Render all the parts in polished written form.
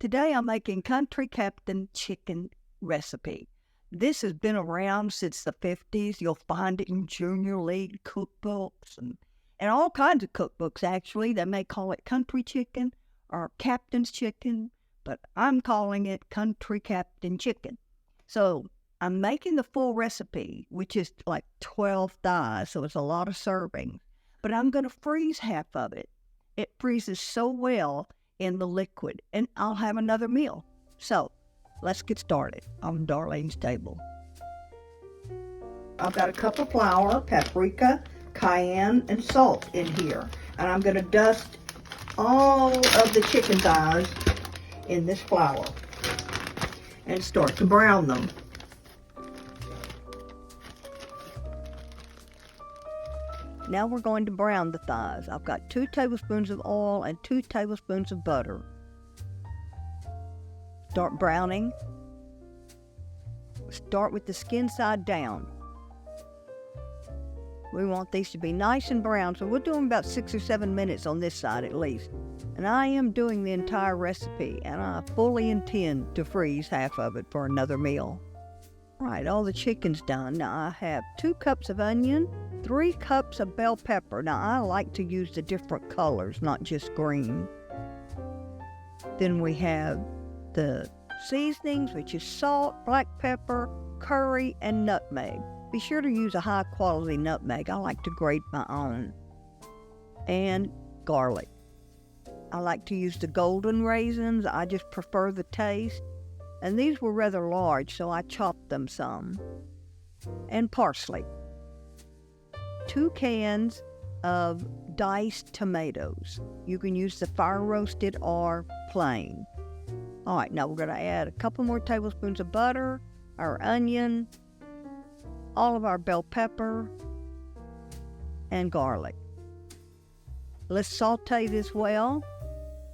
Today I'm making Country Captain chicken recipe. This has been around since the 50s. You'll find it in junior league cookbooks and all kinds of cookbooks, actually. They may call it country chicken or captain's chicken, but I'm calling it Country Captain chicken. So I'm making the full recipe, which is like 12 thighs, so it's a lot of servings. But I'm going to freeze half of it. It freezes so well in the liquid, and I'll have another meal. So let's get started on Darlene's table. I've got a cup of flour, paprika, cayenne, and salt in here. And I'm going to dust all of the chicken thighs in this flour and start to brown them. Now we're going to brown the thighs. I've got 2 tablespoons of oil and 2 tablespoons of butter. Start browning. Start with the skin side down. We want these to be nice and brown, so we're doing about 6 or 7 minutes on this side at least. And I am doing the entire recipe, and I fully intend to freeze half of it for another meal. All right, all the chicken's done. Now I have 2 cups of onion, 3 cups of bell pepper. Now I like to use the different colors, not just green. Then we have the seasonings, which is salt, black pepper, curry, and nutmeg. Be sure to use a high quality nutmeg. I like to grate my own. And garlic. I like to use the golden raisins. I just prefer the taste. And these were rather large, so I chopped them some. And parsley. 2 cans of diced tomatoes. You can use the fire roasted or plain. All right, now we're going to add a couple more tablespoons of butter, our onion, all of our bell pepper, and garlic. Let's saute this well.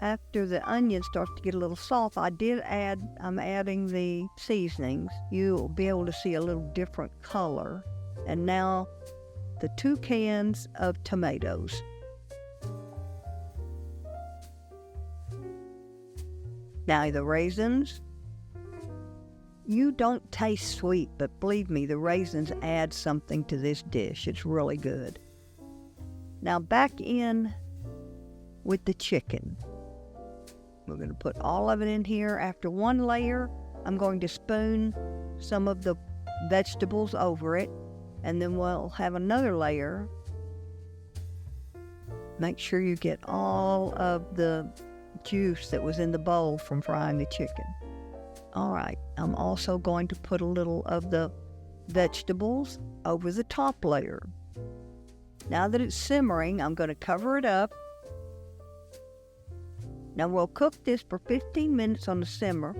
After the onion starts to get a little soft, I'm adding the seasonings. You'll be able to see a little different color. And now the 2 cans of tomatoes. Now the raisins. You don't taste sweet, but believe me, the raisins add something to this dish. It's really good. Now back in with the chicken. We're going to put all of it in here. After one layer, I'm going to spoon some of the vegetables over it, and then we'll have another layer. Make sure you get all of the juice that was in the bowl from frying the chicken. All right, I'm also going to put a little of the vegetables over the top layer. Now that it's simmering, I'm going to cover it up. Now we'll cook this for 15 minutes on the simmer.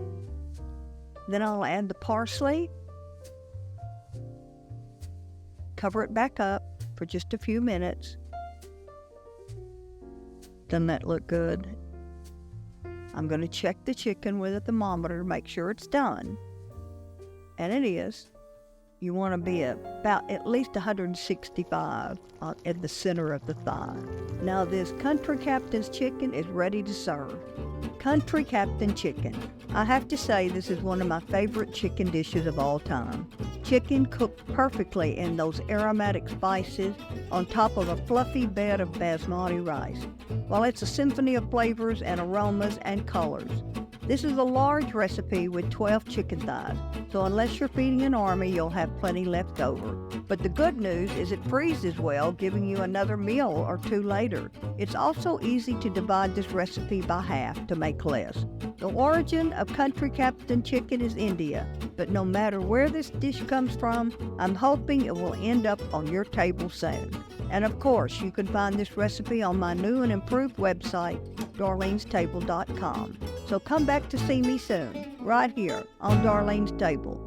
Then I'll add the parsley. Cover it back up for just a few minutes. Doesn't that look good? I'm going to check the chicken with a thermometer to make sure it's done. And it is. You want to be about at least 165 at the center of the thigh. Now this Country Captain's chicken is ready to serve. Country Captain chicken. I have to say this is one of my favorite chicken dishes of all time. Chicken cooked perfectly in those aromatic spices on top of a fluffy bed of basmati rice. Well, it's a symphony of flavors and aromas and colors. This is a large recipe with 12 chicken thighs, so unless you're feeding an army, you'll have plenty left over. But the good news is it freezes well, giving you another meal or 2 later. It's also easy to divide this recipe by half to make less. The origin of Country Captain chicken is India, but no matter where this dish comes from, I'm hoping it will end up on your table soon. And of course, you can find this recipe on my new and improved website, darlenestable.com. So come back to see me soon, right here on Darlene's Table.